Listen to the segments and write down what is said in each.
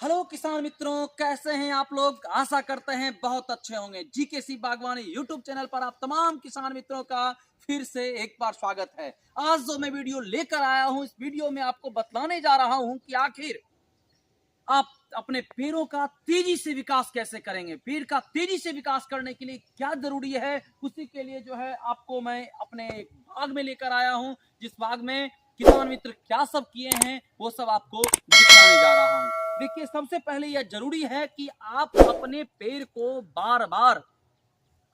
Hello किसान मित्रों, कैसे हैं आप लोग। आशा करते हैं बहुत अच्छे होंगे। जीकेसी बागवानी यूट्यूब चैनल पर आप तमाम किसान मित्रों का फिर से एक बार स्वागत है। आज जो मैं वीडियो लेकर आया हूं, इस वीडियो में आपको बतलाने जा रहा हूं कि आखिर आप अपने पेड़ों का तेजी से विकास कैसे करेंगे। पेड़ का तेजी से विकास करने के लिए क्या जरूरी है, उसी के लिए जो है आपको मैं अपने बाग में लेकर आया हूं, जिस बाग में किसान मित्र क्या सब किए हैं वो सब आपको दिखाने जा रहा हूं। देखिए, सबसे पहले यह जरूरी है कि आप अपने पेड़ को बार बार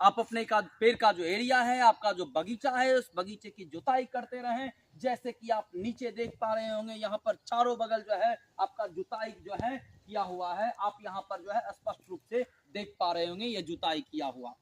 आप अपने का पेड़ का जो एरिया है, आपका जो बगीचा है, उस बगीचे की जुताई करते रहें। जैसे कि आप नीचे देख पा रहे होंगे, यहाँ पर चारों बगल जो है आपका जुताई जो है किया हुआ है। आप यहाँ पर जो है स्पष्ट रूप से देख पा रहे होंगे, ये जुताई किया हुआ,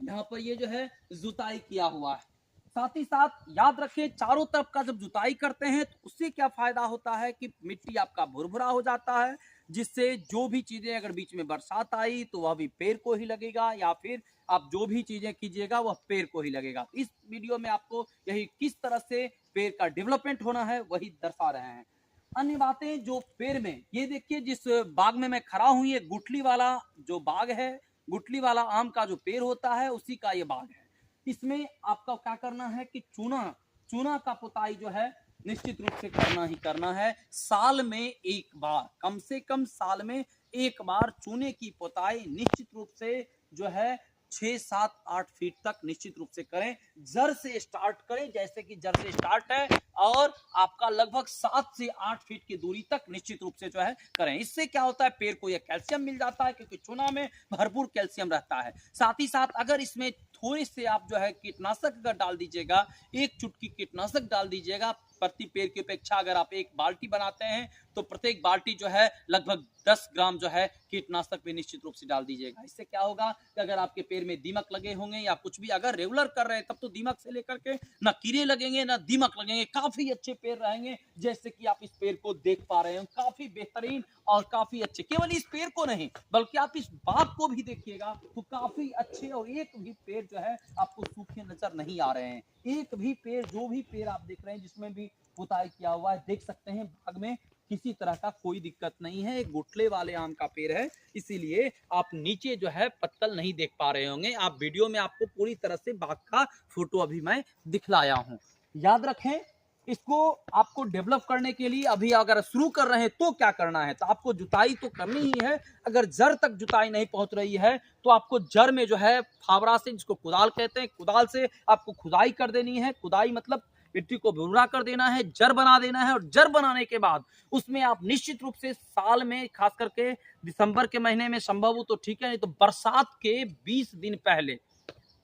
यहाँ पर ये जो है जुताई किया हुआ है। साथ ही साथ याद रखें, चारों तरफ का जब जुताई करते हैं तो उससे क्या फायदा होता है कि मिट्टी आपका भुरभुरा हो जाता है, जिससे जो भी चीजें अगर बीच में बरसात आई तो वह भी पेड़ को ही लगेगा, या फिर आप जो भी चीजें कीजिएगा वह पेड़ को ही लगेगा। इस वीडियो में आपको यही किस तरह से पेड़ का डेवलपमेंट होना है वही दर्शा रहे हैं। अन्य बातें जो पेड़ में, ये देखिए जिस बाग में मैं खड़ा हूं, ये गुठली वाला जो बाग है, गुठली वाला आम का जो पेड़ होता है उसी का ये बाग है। इसमें आपका क्या करना है कि चूना चूना का पुताई जो है निश्चित रूप से करना ही करना है। साल में एक बार, कम से कम साल में एक बार चूने की पुताई निश्चित रूप से जो है 6, 7, 8 फीट तक निश्चित रूप से करें। जड़ से स्टार्ट करें, जैसे कि जड़ से स्टार्ट है, और आपका लगभग 7 से 8 फीट की दूरी तक निश्चित रूप से जो है करें। इससे क्या होता है, पेड़ को यह कैल्शियम मिल जाता है, क्योंकि चूना में भरपूर कैल्शियम रहता है। साथ ही साथ अगर इसमें थोड़े से आप जो है कीटनाशक अगर डाल दीजिएगा, एक चुटकी कीटनाशक डाल दीजिएगा प्रति पेड़ की अपेक्षा। अगर आप एक बाल्टी बनाते हैं तो प्रत्येक बाल्टी जो है लगभग 10 ग्राम जो है कीटनाशक भी निश्चित रूप से डाल दीजिएगा। इससे क्या होगा कि अगर आपके पेड़ में दीमक लगे होंगे या कुछ भी अगर रेगुलर कर रहे हैं, तब तो दीमक से लेकर के ना कीड़े लगेंगे ना दीमक लगेंगे, काफी अच्छे पेड़ रहेंगे। जैसे कि आप इस पेड़ को देख पा रहे हो, काफी बेहतरीन और काफी अच्छे। केवल इस पेड़ को नहीं बल्कि आप इस बाग को भी देखिएगा तो काफी अच्छे, और एक भी पेड़ जो है आपको सूखे नजर नहीं आ रहे हैं। एक भी पेड़, जो भी पेड़ आप देख रहे हैं जिसमें भी पुताई किया हुआ है, देख सकते हैं बाग में किसी तरह का कोई दिक्कत नहीं है। एक गुठले वाले आम का पेड़ है, इसीलिए आप नीचे जो है पत्तल नहीं देख पा रहे होंगे। आप वीडियो में आपको पूरी तरह से बाग का फोटो अभी मैं दिखलाया हूं। याद रखें, इसको आपको डेवलप करने के लिए अभी अगर शुरू कर रहे हैं तो क्या करना है, तो आपको जुताई तो करनी ही है। अगर जड़ तक जुताई नहीं पहुंच रही है तो आपको जड़ में जो है फावड़ा से, जिसको कुदाल कहते हैं, कुदाल से आपको खुदाई कर देनी है। खुदाई मतलब मिट्टी को भुरभुरा कर देना है, जड़ बना देना है। और जड़ बनाने के बाद उसमें आप निश्चित रूप से साल में, खास करके दिसंबर के महीने में संभव हो तो ठीक है, नहीं तो बरसात के 20 दिन पहले,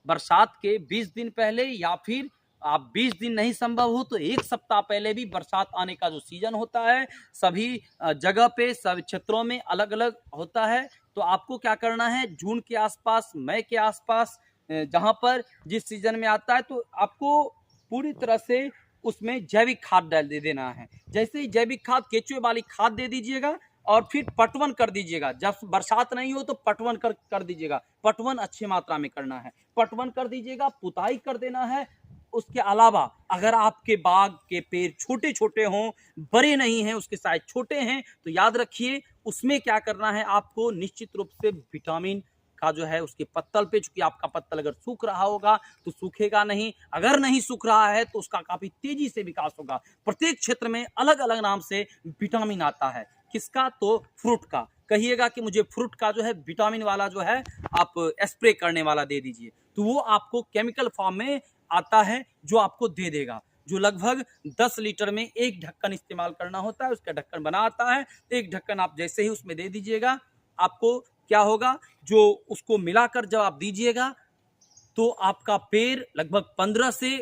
बरसात के 20 दिन पहले, या फिर आप 20 दिन नहीं संभव हो तो एक सप्ताह पहले भी, बरसात आने का जो सीजन होता है सभी जगह पे, सभी क्षेत्रों में अलग अलग होता है। तो आपको क्या करना है, जून के आसपास, मई के आसपास, जहां पर जिस सीजन में आता है, तो आपको पूरी तरह से उसमें जैविक खाद डाल दे देना है। जैसे ही जैविक खाद, केचुए वाली खाद दे दीजिएगा, और फिर पटवन कर दीजिएगा। जब बरसात नहीं हो तो पटवन कर दीजिएगा। पटवन अच्छी मात्रा में करना है, पटवन कर दीजिएगा, पुताई कर देना है। उसके अलावा अगर आपके बाग के पेड़ छोटे छोटे हों, बड़े नहीं हैं, उसके साइज छोटे हैं, तो याद रखिए उसमें क्या करना है, आपको निश्चित रूप से विटामिन का जो है उसके पत्तल पे, चूंकि आपका पत्तल अगर सूख रहा होगा तो सूखेगा नहीं, अगर नहीं सूख रहा है तो उसका काफी तेजी से विकास होगा। प्रत्येक क्षेत्र में अलग अलग नाम से विटामिन आता है। किसका, तो फ्रूट का। कहिएगा कि मुझे फ्रूट का जो है विटामिन वाला जो है आप स्प्रे करने वाला दे दीजिए, तो वो आपको केमिकल फॉर्म में आता है, जो आपको दे देगा, जो लगभग 10 लीटर में एक ढक्कन इस्तेमाल करना होता है। उसका ढक्कन बना आता है, एक ढक्कन आप जैसे ही उसमें दे दीजिएगा, आपको क्या होगा, जो उसको मिलाकर जब आप दीजिएगा तो आपका पेड़ लगभग 15 से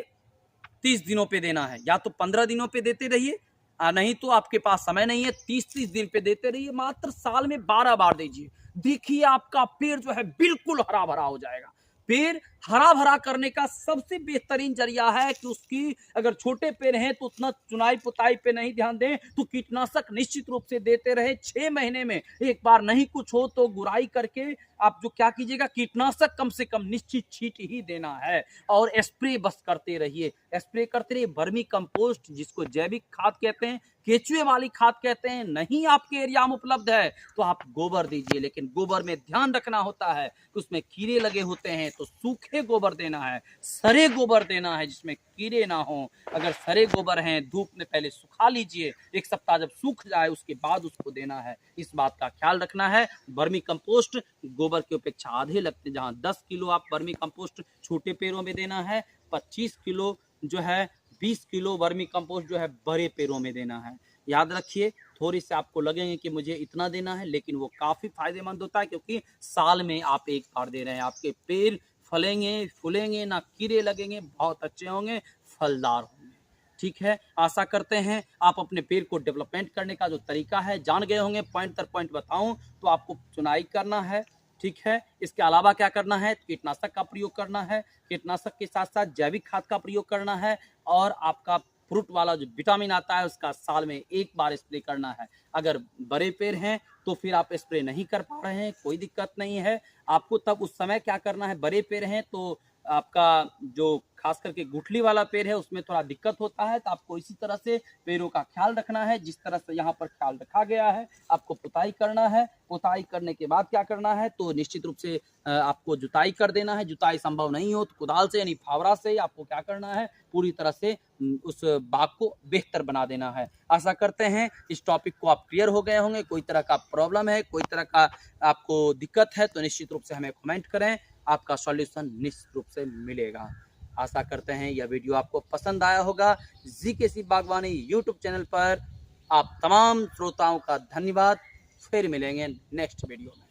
30 दिनों पे देना है। या तो 15 दिनों पे देते रहिए, नहीं तो आपके पास समय नहीं है, 30-30 दिन पे देते रहिए। मात्र साल में 12 बार दीजिए। देखिए आपका पेड़ जो है बिल्कुल हरा भरा हो जाएगा। पेड़ हरा भरा करने का सबसे बेहतरीन जरिया है कि उसकी अगर छोटे पेड़ हैं तो उतना चुनाई पुताई पे नहीं ध्यान दें, तो कीटनाशक निश्चित रूप से देते रहे। 6 महीने में एक बार नहीं कुछ हो तो गुड़ाई करके आप जो क्या कीजिएगा, कीटनाशक कम से कम निश्चित छींट ही देना है और स्प्रे बस करते रहिए, स्प्रे करते रहिए। वर्मी कंपोस्ट जिसको जैविक खाद कहते हैं, केचुए वाली खाद कहते हैं, नहीं आपके एरिया में उपलब्ध है तो आप गोबर दीजिए, लेकिन गोबर में ध्यान रखना होता है कि उसमें कीड़े लगे होते हैं तो सूखे गोबर देना है, सरे गोबर देना है जिसमें कीड़े ना हो। अगर सरे गोबर हैं धूप में पहले सुखा लीजिए, 1 सप्ताह जब सूख जाए उसके बाद उसको देना है, इस बात का ख्याल रखना है। वर्मी कंपोस्ट गोबर की अपेक्षा आधे लगते, जहां 10 किलो आप वर्मी कंपोस्ट छोटे पेड़ों में देना है, 25 किलो जो है 20 किलो वर्मी कंपोस्ट जो है बड़े पेड़ों में देना है। याद रखिए, थोड़ी से आपको लगेंगे कि मुझे इतना देना है, लेकिन वो काफ़ी फायदेमंद होता है क्योंकि साल में आप एक बार दे रहे हैं। आपके पेड़ फलेंगे, फूलेंगे, ना कीड़े लगेंगे, बहुत अच्छे होंगे, फलदार होंगे। ठीक है, आशा करते हैं आप अपने पेड़ को डेवलपमेंट करने का जो तरीका है जान गए होंगे। पॉइंट दर पॉइंट बताऊं तो आपको चुनाई करना है, ठीक है। इसके अलावा क्या करना है, कीटनाशक का प्रयोग करना है, कीटनाशक के साथ साथ जैविक खाद का प्रयोग करना है, और आपका फ्रूट वाला जो विटामिन आता है उसका साल में एक बार स्प्रे करना है। अगर बड़े पेड़ हैं तो फिर आप स्प्रे नहीं कर पा रहे हैं, कोई दिक्कत नहीं है। आपको तब उस समय क्या करना है, बड़े पेड़ हैं तो आपका जो खास करके गुठली वाला पेड़ है उसमें थोड़ा दिक्कत होता है, तो आपको इसी तरह से पेड़ों का ख्याल रखना है जिस तरह से यहाँ पर ख्याल रखा गया है। आपको पुताई करना है, पुताई करने के बाद क्या करना है तो निश्चित रूप से आपको जुताई कर देना है। जुताई संभव नहीं हो तो कुदाल से यानी फावड़ा से आपको क्या करना है, पूरी तरह से उस बाग को बेहतर बना देना है। आशा करते हैं इस टॉपिक को आप क्लियर हो गए होंगे। कोई तरह का प्रॉब्लम है, कोई तरह का आपको दिक्कत है तो निश्चित रूप से हमें कमेंट करें, आपका सॉल्यूशन निश्चित रूप से मिलेगा। आशा करते हैं यह वीडियो आपको पसंद आया होगा। जीकेसी बागवानी यूट्यूब चैनल पर आप तमाम श्रोताओं का धन्यवाद। फिर मिलेंगे नेक्स्ट वीडियो में।